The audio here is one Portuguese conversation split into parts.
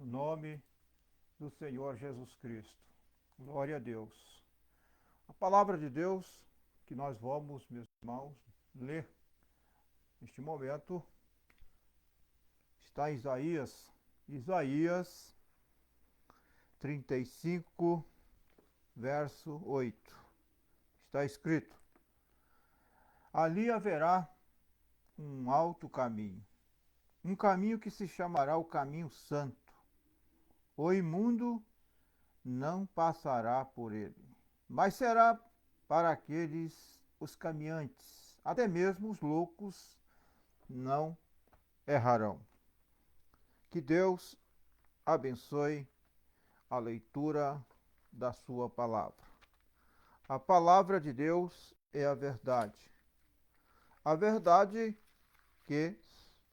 no nome do Senhor Jesus Cristo. Glória a Deus. A palavra de Deus que nós vamos, meus irmãos, ler neste momento está em Isaías 35, verso 8. Está escrito: ali haverá um alto caminho, um caminho que se chamará o caminho santo. O imundo não passará por ele, mas será para aqueles os caminhantes. Até mesmo os loucos não errarão. Que Deus abençoe a leitura da sua palavra. A palavra de Deus é a verdade que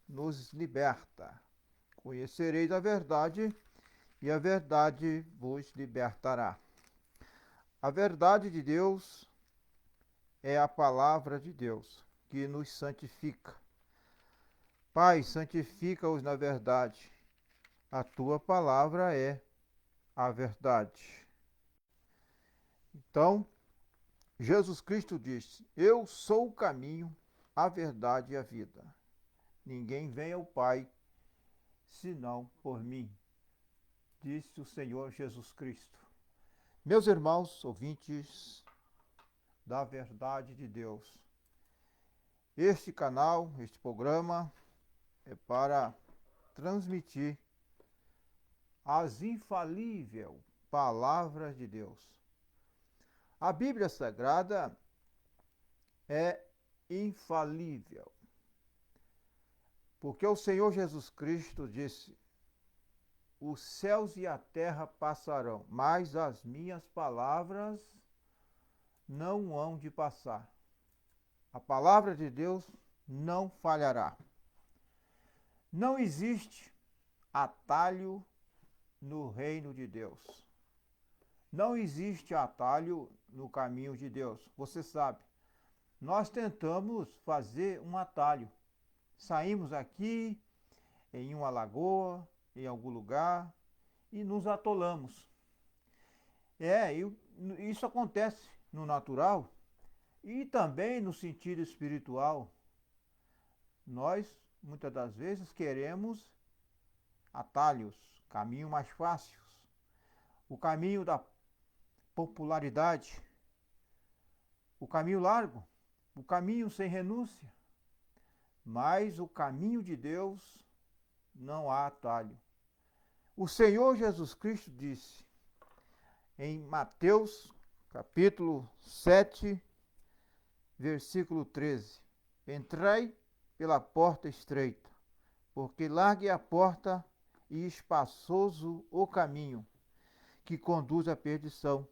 nos liberta. Conhecereis a verdade e a verdade vos libertará. A verdade de Deus é a palavra de Deus que nos santifica. Pai, santifica-os na verdade. A tua palavra é a verdade. Então, Jesus Cristo disse: eu sou o caminho, a verdade e a vida. Ninguém vem ao Pai senão por mim, disse o Senhor Jesus Cristo. Meus irmãos ouvintes da verdade de Deus, este canal, este programa é para transmitir as infalíveis palavras de Deus. A Bíblia Sagrada é infalível, porque o Senhor Jesus Cristo disse: os céus e a terra passarão, mas as minhas palavras não hão de passar. A palavra de Deus não falhará. Não existe atalho no reino de Deus. Não existe atalho no caminho de Deus. Você sabe, nós tentamos fazer um atalho. Saímos aqui em uma lagoa, em algum lugar, e nos atolamos. Isso acontece no natural e também no sentido espiritual. Nós, muitas das vezes, queremos atalhos, caminhos mais fáceis, o caminho da popularidade, o caminho largo, o caminho sem renúncia. Mas o caminho de Deus não há atalho. O Senhor Jesus Cristo disse em Mateus capítulo 7, versículo 13: entrai pela porta estreita, porque larga é a porta e espaçoso o caminho que conduz à perdição,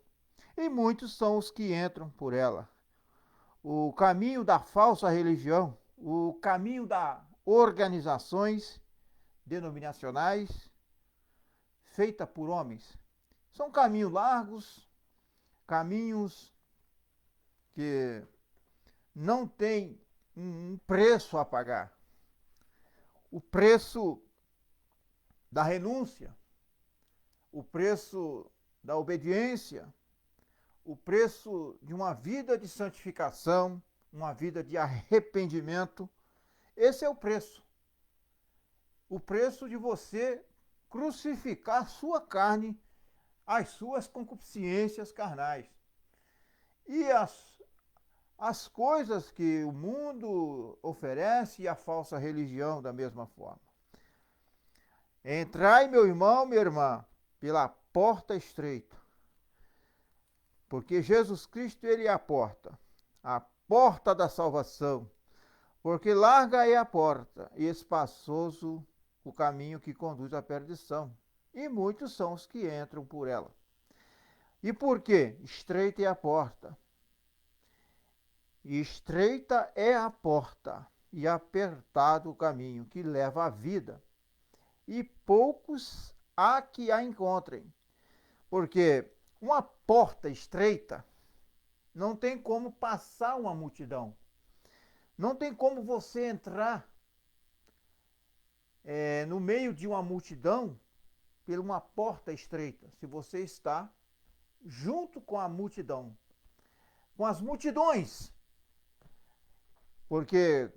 e muitos são os que entram por ela. O caminho da falsa religião, o caminho das organizações denominacionais feitas por homens, são caminhos largos, caminhos que não têm um preço a pagar. O preço da renúncia, o preço da obediência, o preço de uma vida de santificação, uma vida de arrependimento. Esse é o preço. O preço de você crucificar a sua carne, as suas concupiscências carnais. E as coisas que o mundo oferece e a falsa religião da mesma forma. Entrai, meu irmão, minha irmã, pela porta estreita. Porque Jesus Cristo, ele é a porta da salvação. Porque larga é a porta e espaçoso o caminho que conduz à perdição. E muitos são os que entram por ela. E por quê? Estreita é a porta. E estreita é a porta e apertado o caminho que leva à vida. E poucos há que a encontrem. Porque uma porta estreita não tem como passar uma multidão. Não tem como você entrar no meio de uma multidão por uma porta estreita, se você está junto com a multidão, com as multidões. Porque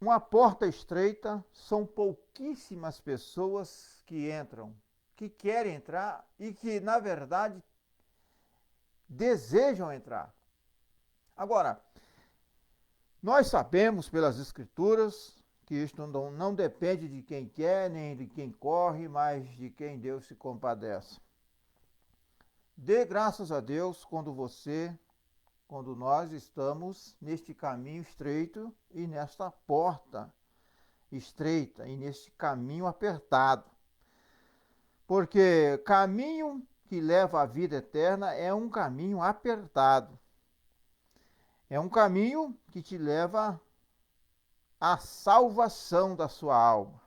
uma porta estreita são pouquíssimas pessoas que entram, que querem entrar e que, na verdade, desejam entrar. Agora, nós sabemos pelas Escrituras que isto não depende de quem quer, nem de quem corre, mas de quem Deus se compadece. Dê graças a Deus quando nós estamos neste caminho estreito e nesta porta estreita e neste caminho apertado. Porque caminho que leva à vida eterna é um caminho apertado. É um caminho que te leva à salvação da sua alma.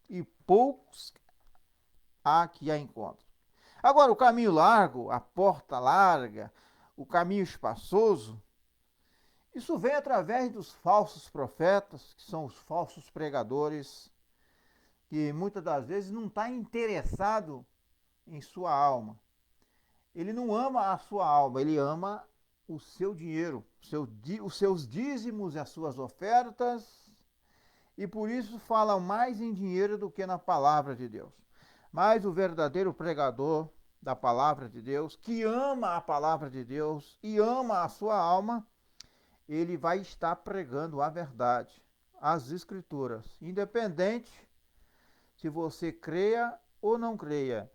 E poucos há que a encontram. Agora, o caminho largo, a porta larga, o caminho espaçoso, isso vem através dos falsos profetas, que são os falsos pregadores, que muitas das vezes não está interessado em sua alma. Ele não ama a sua alma, ele ama o seu dinheiro, os seus dízimos e as suas ofertas, e por isso fala mais em dinheiro do que na palavra de Deus. Mas o verdadeiro pregador da palavra de Deus, que ama a palavra de Deus e ama a sua alma, ele vai estar pregando a verdade, as Escrituras, independente se você creia ou não creia.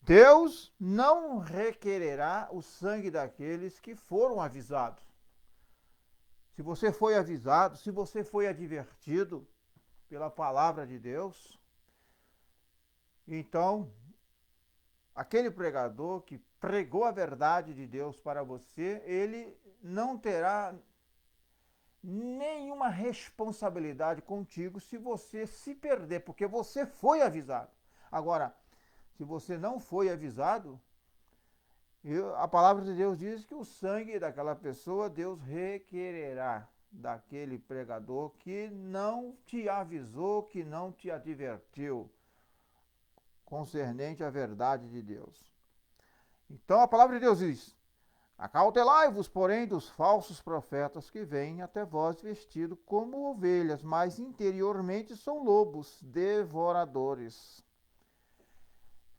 Deus não requererá o sangue daqueles que foram avisados. Se você foi avisado, se você foi advertido pela palavra de Deus, então aquele pregador que pregou a verdade de Deus para você, ele não terá nenhuma responsabilidade contigo se você se perder, porque você foi avisado. Agora, se você não foi avisado, a palavra de Deus diz que o sangue daquela pessoa Deus requererá daquele pregador que não te avisou, que não te advertiu concernente à verdade de Deus. Então a palavra de Deus diz: acautelai-vos, porém, dos falsos profetas que vêm até vós vestidos como ovelhas, mas interiormente são lobos devoradores.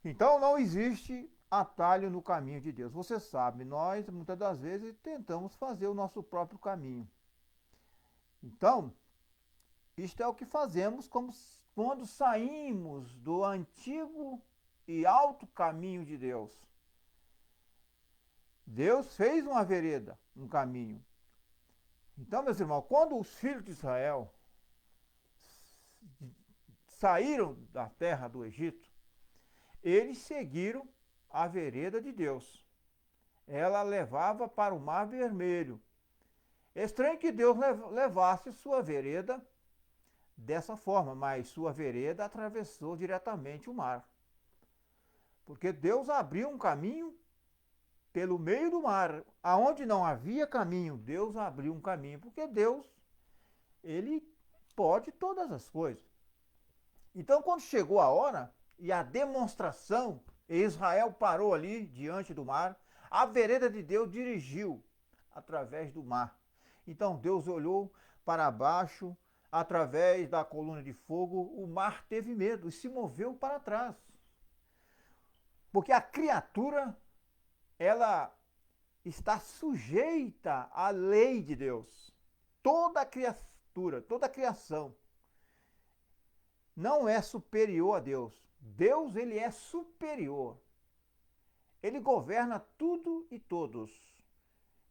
Então não existe atalho no caminho de Deus. Você sabe, nós muitas das vezes tentamos fazer o nosso próprio caminho. Então, isto é o que fazemos quando saímos do antigo e alto caminho de Deus. Deus fez uma vereda, um caminho. Então, meus irmãos, quando os filhos de Israel saíram da terra do Egito, eles seguiram a vereda de Deus. Ela levava para o Mar Vermelho. É estranho que Deus levasse sua vereda dessa forma, mas sua vereda atravessou diretamente o mar. Porque Deus abriu um caminho pelo meio do mar. Aonde não havia caminho, Deus abriu um caminho, porque Deus, ele pode todas as coisas. Então, quando chegou a hora e a demonstração, Israel parou ali diante do mar, a vereda de Deus dirigiu através do mar. Então Deus olhou para baixo, através da coluna de fogo, o mar teve medo e se moveu para trás. Porque a criatura, ela está sujeita à lei de Deus. Toda criatura, toda criação não é superior a Deus. Deus, ele é superior. Ele governa tudo e todos.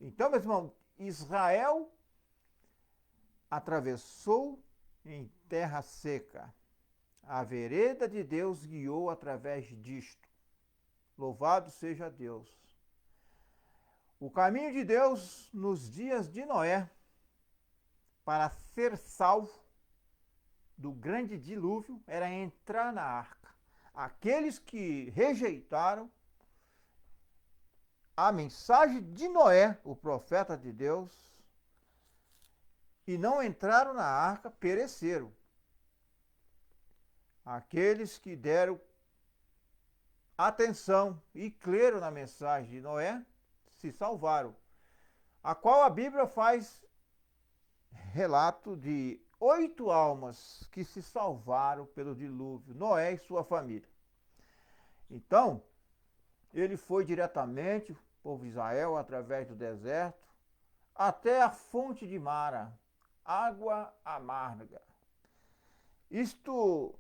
Então, meu irmão, Israel atravessou em terra seca. A vereda de Deus guiou através disto. Louvado seja Deus. O caminho de Deus nos dias de Noé, para ser salvo do grande dilúvio, era entrar na arca. Aqueles que rejeitaram a mensagem de Noé, o profeta de Deus, e não entraram na arca, pereceram. Aqueles que deram atenção e creram na mensagem de Noé se salvaram, a qual a Bíblia faz relato de 8 almas que se salvaram pelo dilúvio, Noé e sua família. Então, ele foi diretamente, o povo de Israel, através do deserto, até a fonte de Mara, água amarga. Isto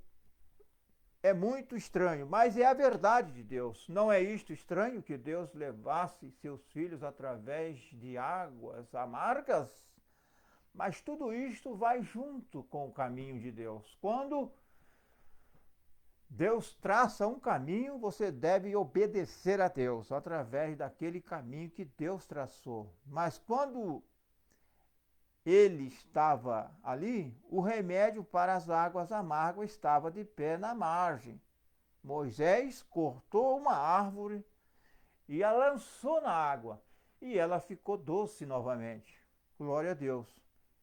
é muito estranho, mas é a verdade de Deus. Não é isto estranho que Deus levasse seus filhos através de águas amargas? Mas tudo isto vai junto com o caminho de Deus. Quando Deus traça um caminho, você deve obedecer a Deus através daquele caminho que Deus traçou. Mas quando ele estava ali, o remédio para as águas amargas estava de pé na margem. Moisés cortou uma árvore e a lançou na água, e ela ficou doce novamente. Glória a Deus.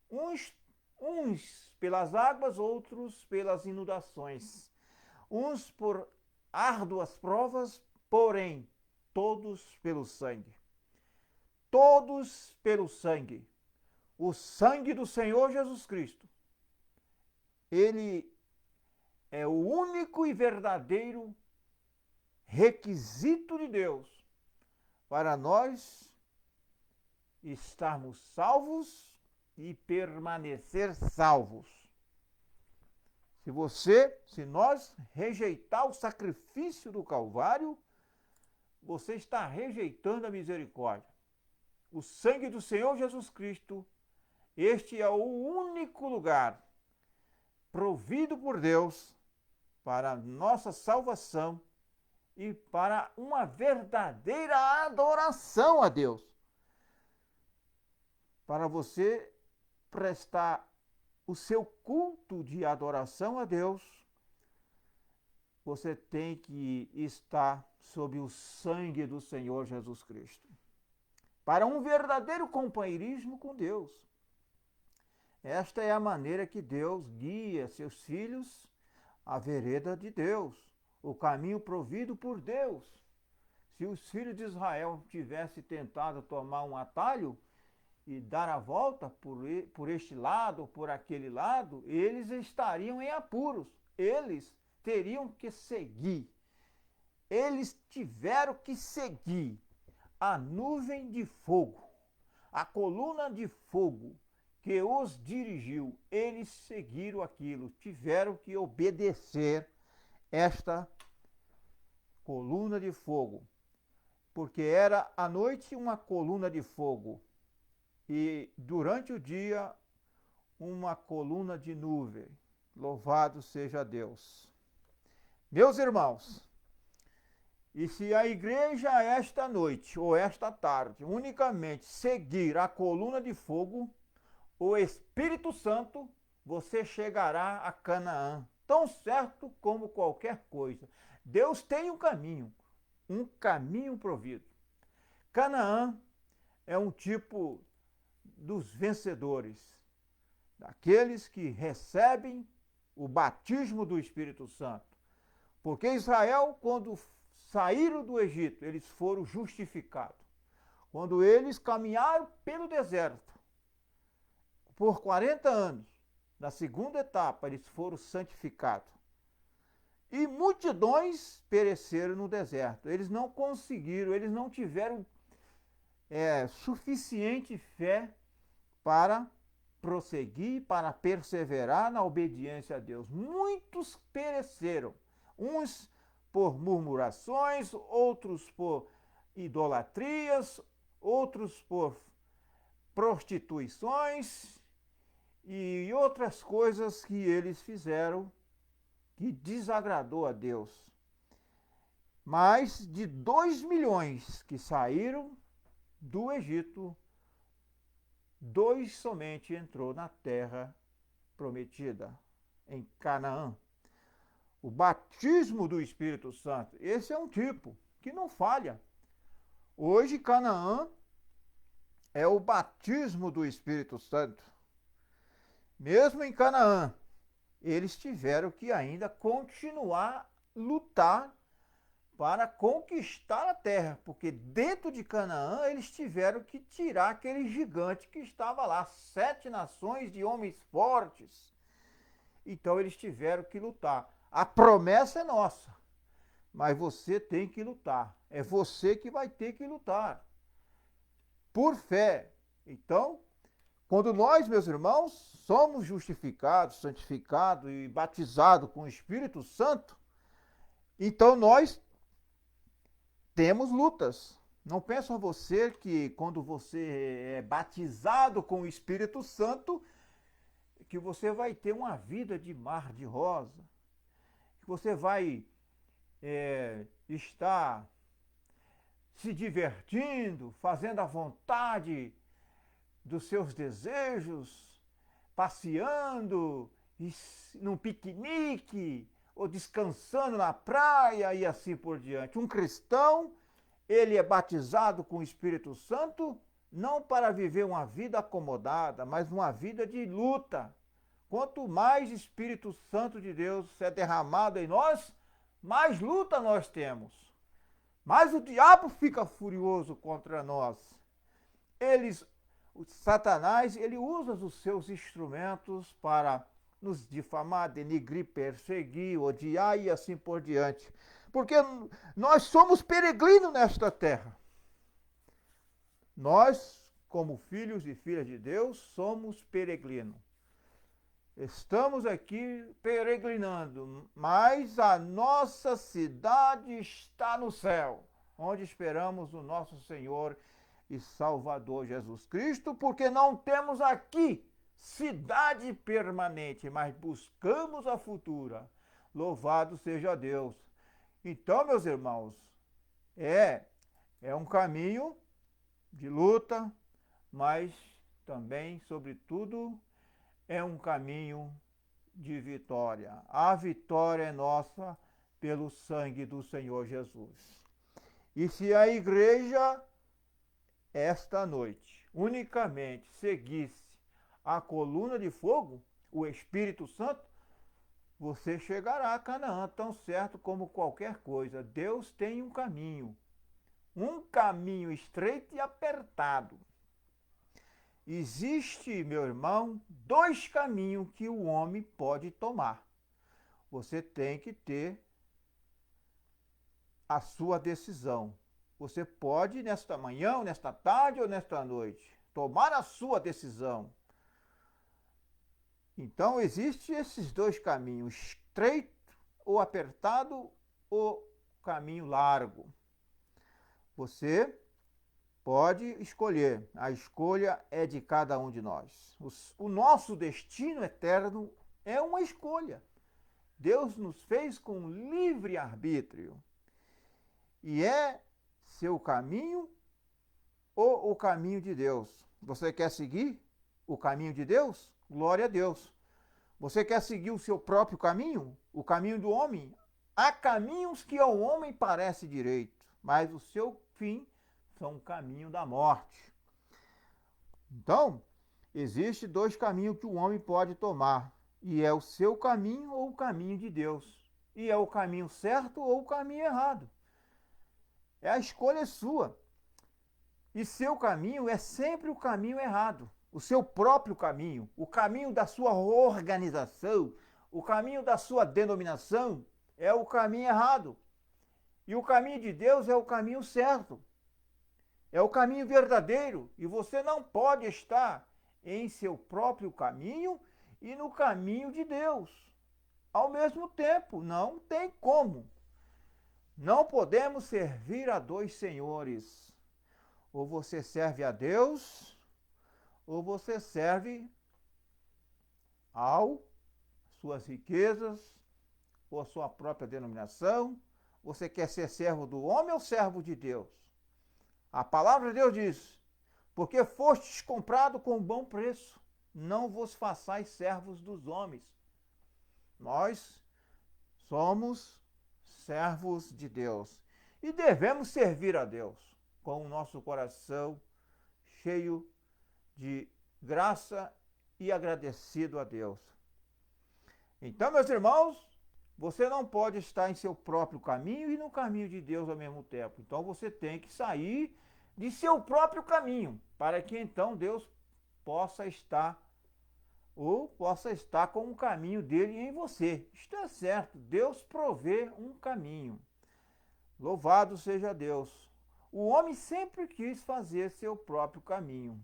Uns pelas águas, outros pelas inundações. Uns por árduas provas, porém, todos pelo sangue. Todos pelo sangue. O sangue do Senhor Jesus Cristo. Ele é o único e verdadeiro requisito de Deus para nós estarmos salvos e permanecer salvos. Se nós rejeitar o sacrifício do Calvário, você está rejeitando a misericórdia. O sangue do Senhor Jesus Cristo, este é o único lugar provido por Deus para a nossa salvação e para uma verdadeira adoração a Deus. Para você prestar o seu culto de adoração a Deus, você tem que estar sob o sangue do Senhor Jesus Cristo. Para um verdadeiro companheirismo com Deus. Esta é a maneira que Deus guia seus filhos à vereda de Deus, o caminho provido por Deus. Se os filhos de Israel tivessem tentado tomar um atalho e dar a volta por este lado ou por aquele lado, eles estariam em apuros. Eles teriam que seguir. Eles tiveram que seguir a nuvem de fogo, a coluna de fogo que os dirigiu. Eles seguiram aquilo, tiveram que obedecer esta coluna de fogo, porque era à noite uma coluna de fogo e durante o dia uma coluna de nuvem. Louvado seja Deus. Meus irmãos, e se a igreja esta noite ou esta tarde unicamente seguir a coluna de fogo, o Espírito Santo, você chegará a Canaã, tão certo como qualquer coisa. Deus tem um caminho provido. Canaã é um tipo dos vencedores, daqueles que recebem o batismo do Espírito Santo. Porque Israel, quando saíram do Egito, eles foram justificados. Quando eles caminharam pelo deserto, por 40 anos, na segunda etapa, eles foram santificados. E multidões pereceram no deserto. Eles não conseguiram, eles não tiveram suficiente fé para prosseguir, para perseverar na obediência a Deus. Muitos pereceram, uns por murmurações, outros por idolatrias, outros por prostituições e outras coisas que eles fizeram que desagradou a Deus. Mais de 2 milhões que saíram do Egito, 2 somente entrou na terra prometida, em Canaã. O batismo do Espírito Santo, esse é um tipo que não falha. Hoje, Canaã é o batismo do Espírito Santo. Mesmo em Canaã, eles tiveram que ainda continuar a lutar para conquistar a terra, porque dentro de Canaã eles tiveram que tirar aquele gigante que estava lá, 7 nações de homens fortes. Então eles tiveram que lutar. A promessa é nossa, mas você tem que lutar. É você que vai ter que lutar. Por fé. Então, quando nós, meus irmãos, somos justificados, santificados e batizados com o Espírito Santo, então nós temos lutas. Não pensa você que quando você é batizado com o Espírito Santo, que você vai ter uma vida de mar de rosa, que você vai estar se divertindo, fazendo a vontade dos seus desejos, passeando, num piquenique, ou descansando na praia e assim por diante. Um cristão, ele é batizado com o Espírito Santo não para viver uma vida acomodada, mas uma vida de luta. Quanto mais Espírito Santo de Deus é derramado em nós, mais luta nós temos. Mais o diabo fica furioso contra nós. Satanás, ele usa os seus instrumentos para nos difamar, denigrir, perseguir, odiar e assim por diante. Porque nós somos peregrinos nesta terra. Nós, como filhos e filhas de Deus, somos peregrinos. Estamos aqui peregrinando, mas a nossa cidade está no céu, onde esperamos o nosso Senhor e Salvador Jesus Cristo, porque não temos aqui cidade permanente, mas buscamos a futura. Louvado seja Deus. Então, meus irmãos, é um caminho de luta, mas também, sobretudo, é um caminho de vitória. A vitória é nossa pelo sangue do Senhor Jesus. E se a igreja, esta noite, unicamente seguisse a coluna de fogo, o Espírito Santo, você chegará a Canaã tão certo como qualquer coisa. Deus tem um caminho estreito e apertado. Existe, meu irmão, 2 caminhos que o homem pode tomar. Você tem que ter a sua decisão. Você pode, nesta manhã, nesta tarde ou nesta noite, tomar a sua decisão. Então, existem esses 2 caminhos, estreito ou apertado ou caminho largo. Você pode escolher. A escolha é de cada um de nós. O nosso destino eterno é uma escolha. Deus nos fez com livre arbítrio. E é seu caminho ou o caminho de Deus. Você quer seguir o caminho de Deus? Glória a Deus. Você quer seguir o seu próprio caminho? O caminho do homem? Há caminhos que ao homem parece direito, mas o seu fim são o caminho da morte. Então, existe 2 caminhos que o homem pode tomar, e é o seu caminho ou o caminho de Deus. E é o caminho certo ou o caminho errado. A escolha é sua. E seu caminho é sempre o caminho errado. O seu próprio caminho, o caminho da sua organização, o caminho da sua denominação é o caminho errado. E o caminho de Deus é o caminho certo. É o caminho verdadeiro. E você não pode estar em seu próprio caminho e no caminho de Deus ao mesmo tempo. Não tem como. Não podemos servir a 2 senhores. Ou você serve a Deus, ou você serve ao suas riquezas, ou a sua própria denominação. Você quer ser servo do homem ou servo de Deus? A palavra de Deus diz: porque fostes comprado com bom preço, não vos façais servos dos homens. Nós somos servos de Deus e devemos servir a Deus com o nosso coração cheio de graça e agradecido a Deus. Então, meus irmãos, você não pode estar em seu próprio caminho e no caminho de Deus ao mesmo tempo. Então você tem que sair de seu próprio caminho, para que então Deus possa estar com o caminho dele em você. Isto é certo, Deus provê um caminho. Louvado seja Deus. O homem sempre quis fazer seu próprio caminho.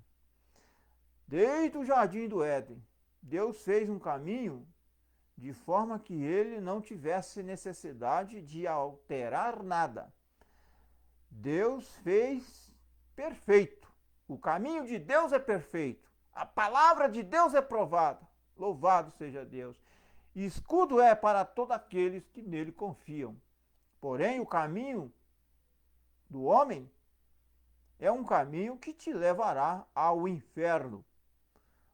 Desde o jardim do Éden, Deus fez um caminho de forma que ele não tivesse necessidade de alterar nada. Deus fez perfeito. O caminho de Deus é perfeito. A palavra de Deus é provada. Louvado seja Deus. E escudo é para todos aqueles que nele confiam. Porém, o caminho do homem é um caminho que te levará ao inferno.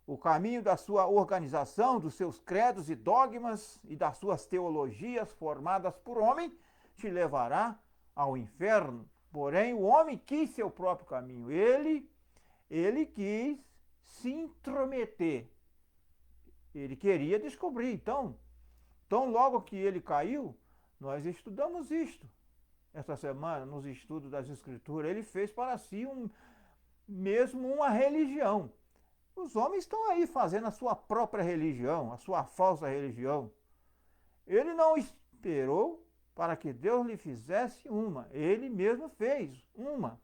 O caminho da sua organização, dos seus credos e dogmas e das suas teologias formadas por homem te levará ao inferno. Porém, o homem quis seu próprio caminho. Ele quis se intrometer. Ele queria descobrir. Então, logo que ele caiu, nós estudamos isto. Esta semana, nos estudos das Escrituras, ele fez para si mesmo uma religião. Os homens estão aí fazendo a sua própria religião, a sua falsa religião. Ele não esperou para que Deus lhe fizesse uma. Ele mesmo fez uma.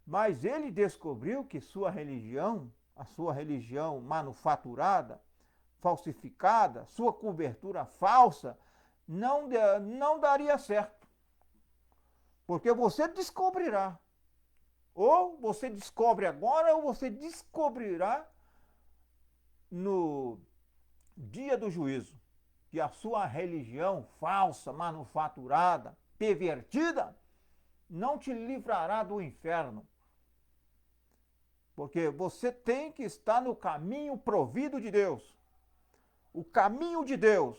Mas ele descobriu que sua religião, a sua religião manufaturada, falsificada, sua cobertura falsa, não daria certo. Porque você descobrirá. Ou você descobre agora, ou você descobrirá no dia do juízo, que a sua religião falsa, manufaturada, pervertida, não te livrará do inferno. Porque você tem que estar no caminho provido de Deus. O caminho de Deus.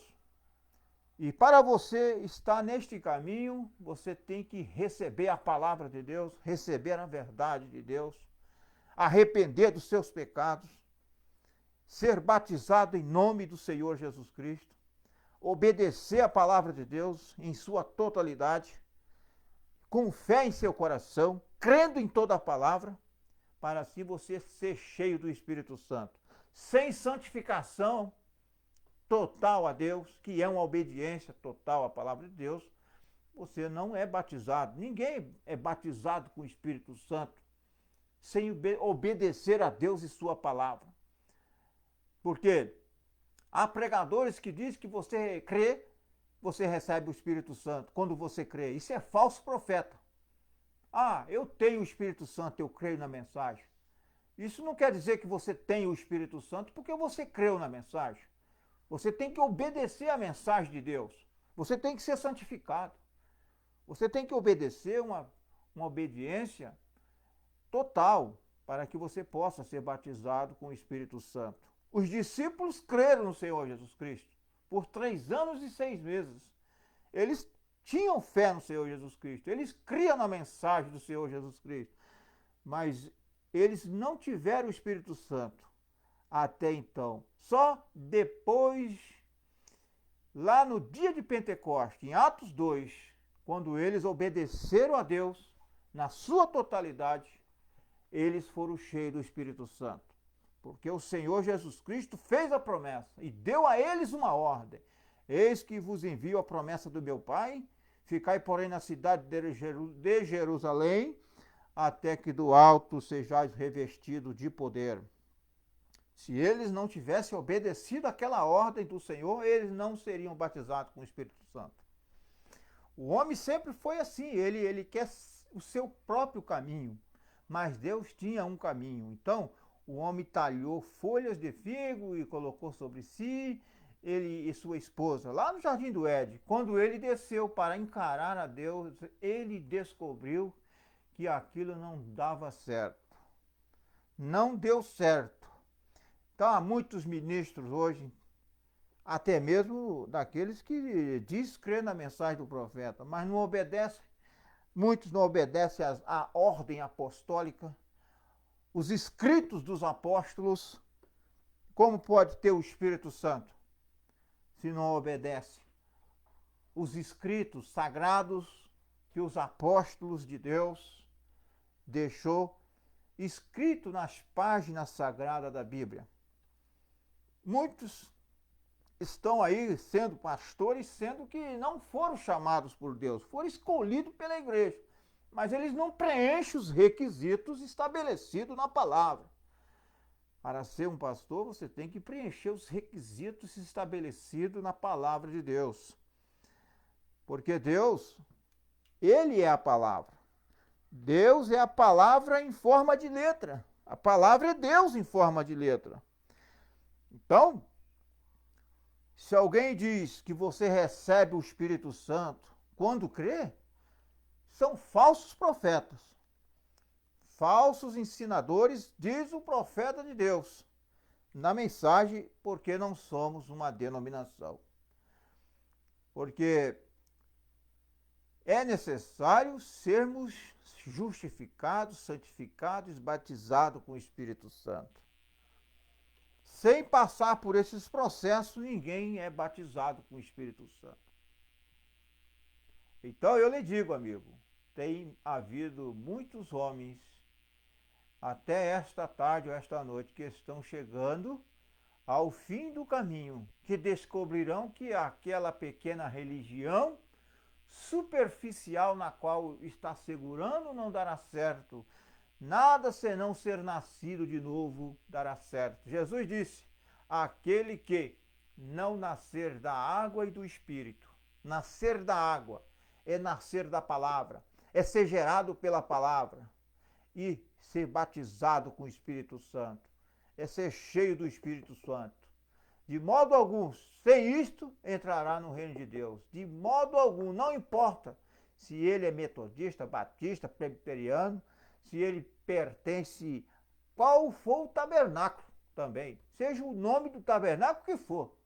E para você estar neste caminho, você tem que receber a palavra de Deus, receber a verdade de Deus, arrepender dos seus pecados, ser batizado em nome do Senhor Jesus Cristo, obedecer a palavra de Deus em sua totalidade, com fé em seu coração, crendo em toda a palavra, para assim você ser cheio do Espírito Santo. Sem santificação total a Deus, que é uma obediência total à palavra de Deus, você não é batizado. Ninguém é batizado com o Espírito Santo sem obedecer a Deus e sua palavra. Porque há pregadores que dizem que você crê, você recebe o Espírito Santo quando você crê. Isso é falso profeta. Ah, eu tenho o Espírito Santo, eu creio na mensagem. Isso não quer dizer que você tem o Espírito Santo porque você creu na mensagem. Você tem que obedecer à mensagem de Deus. Você tem que ser santificado. Você tem que obedecer uma obediência total para que você possa ser batizado com o Espírito Santo. Os discípulos creram no Senhor Jesus Cristo por 3 anos e 6 meses. Eles tinham fé no Senhor Jesus Cristo. Eles criam na mensagem do Senhor Jesus Cristo. Mas eles não tiveram o Espírito Santo até então. Só depois, lá no dia de Pentecostes, em Atos 2, quando eles obedeceram a Deus na sua totalidade, eles foram cheios do Espírito Santo. Porque o Senhor Jesus Cristo fez a promessa e deu a eles uma ordem. Eis que vos envio a promessa do meu Pai, ficai, porém, na cidade de Jerusalém, até que do alto sejais revestidos de poder. Se eles não tivessem obedecido àquela ordem do Senhor, eles não seriam batizados com o Espírito Santo. O homem sempre foi assim, ele quer o seu próprio caminho, mas Deus tinha um caminho. Então, o homem talhou folhas de figo e colocou sobre si, ele e sua esposa, lá no Jardim do Éden. Quando ele desceu para encarar a Deus, ele descobriu que aquilo não dava certo. Não deu certo. Então, há muitos ministros hoje, até mesmo daqueles que diz crer na mensagem do profeta, mas não obedecem. Muitos não obedecem à ordem apostólica, os escritos dos apóstolos. Como pode ter o Espírito Santo? se não obedece os escritos sagrados que os apóstolos de Deus deixou escrito nas páginas sagradas da Bíblia. Muitos estão aí sendo pastores, sendo que não foram chamados por Deus, foram escolhidos pela igreja, mas eles não preenchem os requisitos estabelecidos na palavra. Para ser um pastor, você tem que preencher os requisitos estabelecidos na palavra de Deus. Porque Deus, Ele é a palavra. Deus é a palavra em forma de letra. A palavra é Deus em forma de letra. Então, se alguém diz que você recebe o Espírito Santo quando crê, são falsos profetas. Falsos ensinadores, diz o profeta de Deus, na mensagem, porque não somos uma denominação. Porque é necessário sermos justificados, santificados, batizados com o Espírito Santo. Sem passar por esses processos, ninguém é batizado com o Espírito Santo. Então eu lhe digo, amigo, tem havido muitos homens, até esta tarde ou esta noite, que estão chegando ao fim do caminho, que descobrirão que aquela pequena religião superficial na qual está segurando não dará certo. Nada senão ser nascido de novo dará certo. Jesus disse: aquele que não nascer da água e do Espírito. Nascer da água é nascer da palavra, é ser gerado pela palavra e ser batizado com o Espírito Santo, é ser cheio do Espírito Santo. De modo algum, sem isto, entrará no reino de Deus. De modo algum, não importa se ele é metodista, batista, presbiteriano, se ele pertence, qual for o tabernáculo também, seja o nome do tabernáculo que for,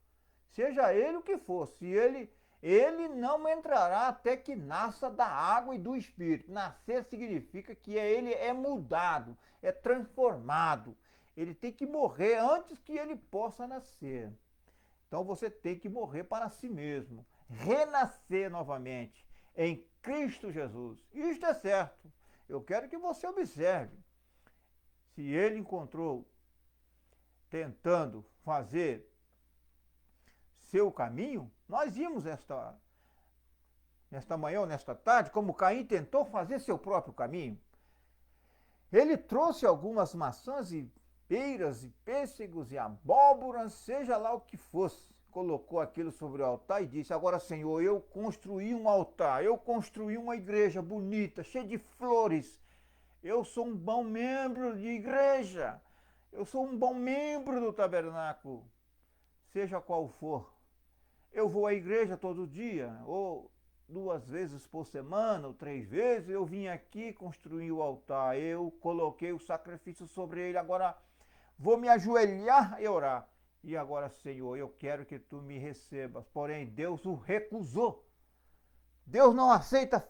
seja ele o que for, se ele não entrará até que nasça da água e do Espírito. Nascer significa que ele é mudado, é transformado. Ele tem que morrer antes que ele possa nascer. Então você tem que morrer para si mesmo, renascer novamente em Cristo Jesus. Isto é certo. Eu quero que você observe. Se ele encontrou tentando fazer seu caminho, nós vimos nesta manhã ou nesta tarde, como Caim tentou fazer seu próprio caminho. Ele trouxe algumas maçãs e peiras e pêssegos e abóboras, seja lá o que fosse. Colocou aquilo sobre o altar e disse: agora, Senhor, eu construí um altar, eu construí uma igreja bonita, cheia de flores. Eu sou um bom membro de igreja. Eu sou um bom membro do tabernáculo. Seja qual for. Eu vou à igreja todo dia, ou 2 vezes por semana, ou 3 vezes. Eu vim aqui construir o altar. Eu coloquei o sacrifício sobre ele. Agora vou me ajoelhar e orar. E agora, Senhor, eu quero que tu me recebas. Porém, Deus o recusou. Deus não aceita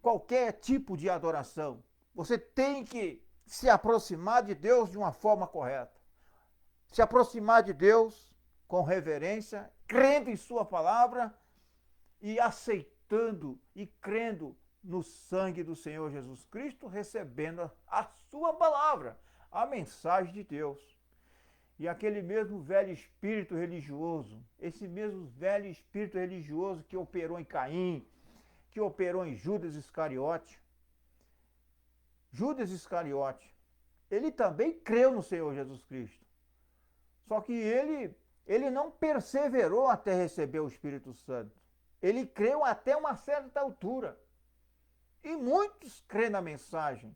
qualquer tipo de adoração. Você tem que se aproximar de Deus de uma forma correta. Se aproximar de Deus com reverência, crendo em sua palavra e aceitando e crendo no sangue do Senhor Jesus Cristo, recebendo a sua palavra, a mensagem de Deus. E aquele mesmo velho espírito religioso, esse mesmo velho espírito religioso que operou em Caim, que operou em Judas Iscariote, ele também creu no Senhor Jesus Cristo. Só que ele não perseverou até receber o Espírito Santo. Ele creu até uma certa altura. E muitos creem na mensagem.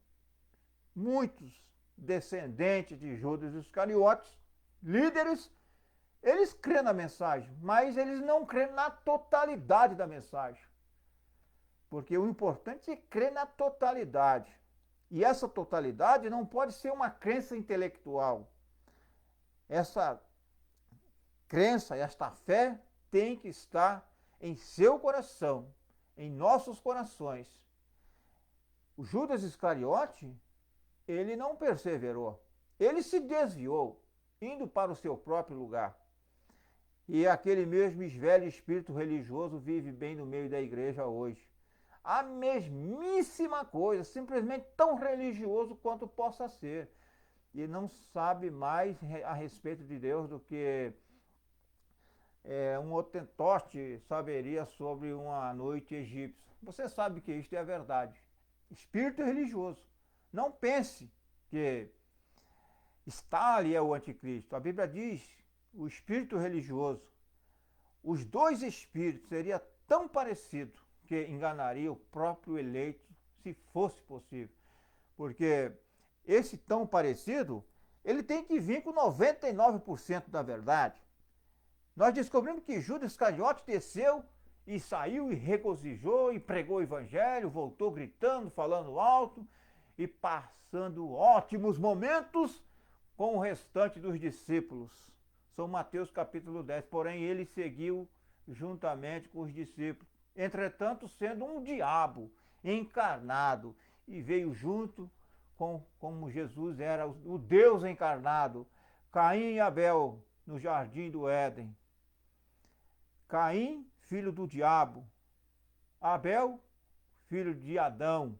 Muitos descendentes de Judas Iscariotes, líderes, eles creem na mensagem, mas eles não creem na totalidade da mensagem. Porque o importante é crer na totalidade. E essa totalidade não pode ser uma crença intelectual. Essa crença, esta fé tem que estar em seu coração, em nossos corações. O Judas Iscariote, ele não perseverou. Ele se desviou, indo para o seu próprio lugar. E aquele mesmo velho espírito religioso vive bem no meio da igreja hoje. A mesmíssima coisa, simplesmente tão religioso quanto possa ser. E não sabe mais a respeito de Deus do que um Hotentote saberia sobre uma noite egípcia. Você sabe que isto é a verdade. Espírito religioso. Não pense que Stalin é o anticristo. A Bíblia diz, o espírito religioso, os dois espíritos seria tão parecido que enganaria o próprio eleito se fosse possível. Porque esse tão parecido, ele tem que vir com 99% da verdade. Nós descobrimos que Judas Iscariote desceu e saiu e regozijou e pregou o evangelho, voltou gritando, falando alto e passando ótimos momentos com o restante dos discípulos. São Mateus capítulo 10. Porém, ele seguiu juntamente com os discípulos. Entretanto, sendo um diabo encarnado, e veio junto como Jesus era o Deus encarnado. Caim e Abel no jardim do Éden. Caim, filho do diabo. Abel, filho de Adão,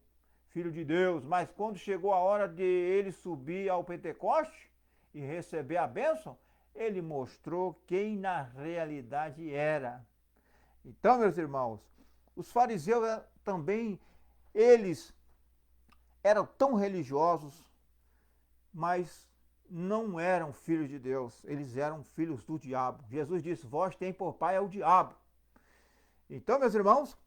filho de Deus. Mas quando chegou a hora de ele subir ao Pentecoste e receber a bênção, ele mostrou quem na realidade era. Então, meus irmãos, os fariseus também, eles eram tão religiosos, mas não eram filhos de Deus, eles eram filhos do diabo. Jesus disse, vós tem por pai é o diabo. Então, meus irmãos,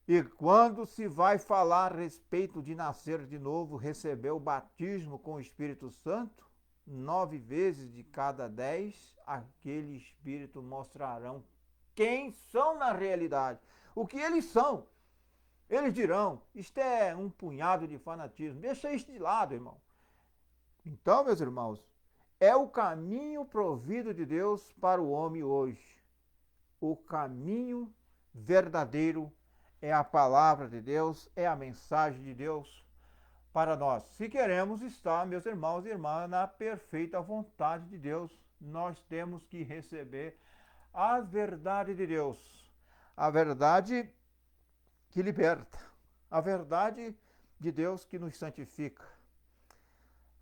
e quando se vai falar a respeito de nascer de novo, receber o batismo com o Espírito Santo, 9 vezes de cada 10, aquele Espírito mostrarão quem são na realidade, o que eles são. Eles dirão, isto é um punhado de fanatismo, deixa isso de lado, irmão. Então, meus irmãos, é o caminho provido de Deus para o homem hoje. O caminho verdadeiro é a palavra de Deus, é a mensagem de Deus para nós. Se queremos estar, meus irmãos e irmãs, na perfeita vontade de Deus, nós temos que receber a verdade de Deus, a verdade que liberta, a verdade de Deus que nos santifica.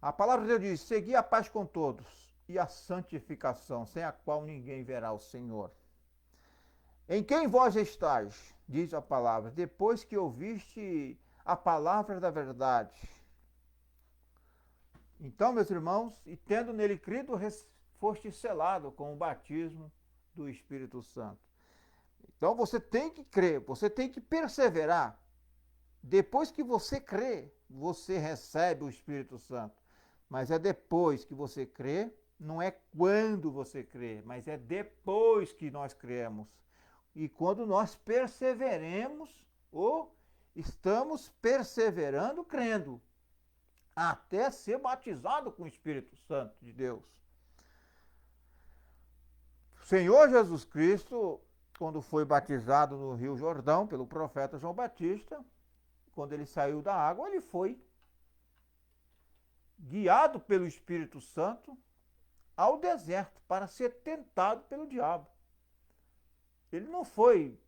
A palavra de Deus diz, segui a paz com todos e a santificação, sem a qual ninguém verá o Senhor. Em quem vós estáis, diz a palavra, depois que ouviste a palavra da verdade. Então, meus irmãos, e tendo nele crido, foste selado com o batismo do Espírito Santo. Então você tem que crer, você tem que perseverar. Depois que você crê, você recebe o Espírito Santo. Mas é depois que você crê, não é quando você crê, mas é depois que nós cremos. E quando nós perseveremos, ou estamos perseverando crendo, até ser batizado com o Espírito Santo de Deus. O Senhor Jesus Cristo, quando foi batizado no Rio Jordão pelo profeta João Batista, quando ele saiu da água, ele foi guiado pelo Espírito Santo ao deserto para ser tentado pelo diabo. Ele não foi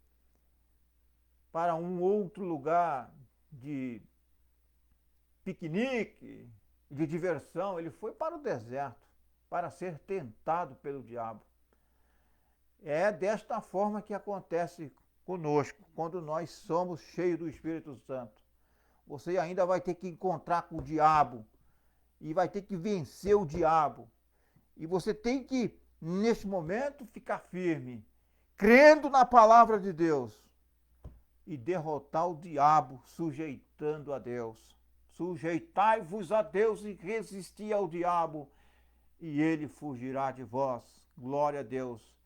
para um outro lugar de piquenique, de diversão, ele foi para o deserto para ser tentado pelo diabo. É desta forma que acontece conosco, quando nós somos cheios do Espírito Santo. Você ainda vai ter que encontrar com o diabo e vai ter que vencer o diabo. E você tem que, neste momento, ficar firme, crendo na palavra de Deus e derrotar o diabo, sujeitando a Deus. Sujeitai-vos a Deus e resisti ao diabo, e ele fugirá de vós. Glória a Deus.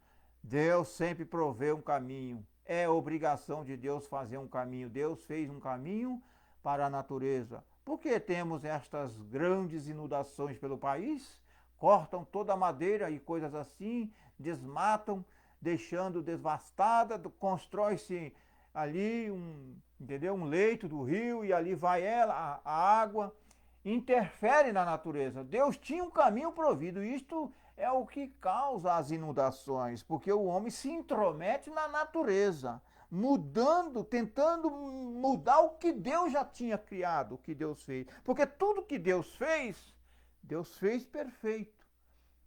Deus sempre provê um caminho. É obrigação de Deus fazer um caminho. Deus fez um caminho para a natureza. Por que temos estas grandes inundações pelo país? Cortam toda a madeira e coisas assim, desmatam, deixando devastada, constrói-se ali um leito do rio e ali vai a água, interfere na natureza. Deus tinha um caminho provido. Isto é o que causa as inundações, porque o homem se intromete na natureza, mudando, tentando mudar o que Deus já tinha criado, o que Deus fez. Porque tudo que Deus fez perfeito.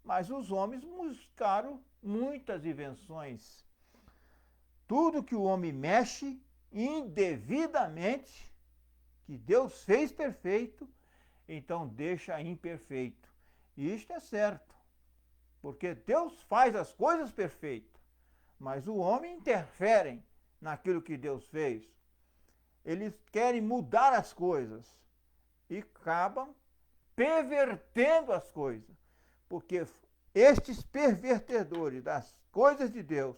Mas os homens buscaram muitas invenções. Tudo que o homem mexe indevidamente, que Deus fez perfeito, então deixa imperfeito. E isto é certo, porque Deus faz as coisas perfeitas, mas o homem interfere naquilo que Deus fez. Eles querem mudar as coisas e acabam pervertendo as coisas, porque estes pervertedores das coisas de Deus,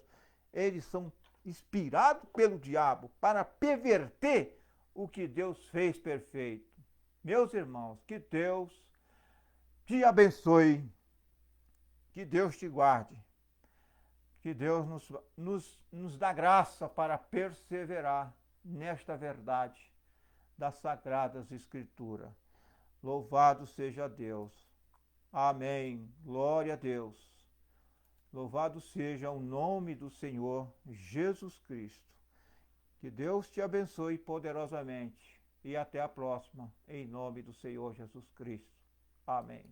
eles são inspirados pelo diabo para perverter o que Deus fez perfeito. Meus irmãos, que Deus te abençoe, que Deus te guarde, que Deus nos dá graça para perseverar nesta verdade das Sagradas Escrituras. Louvado seja Deus. Amém. Glória a Deus. Louvado seja o nome do Senhor Jesus Cristo. Que Deus te abençoe poderosamente. E até a próxima, em nome do Senhor Jesus Cristo. Amém.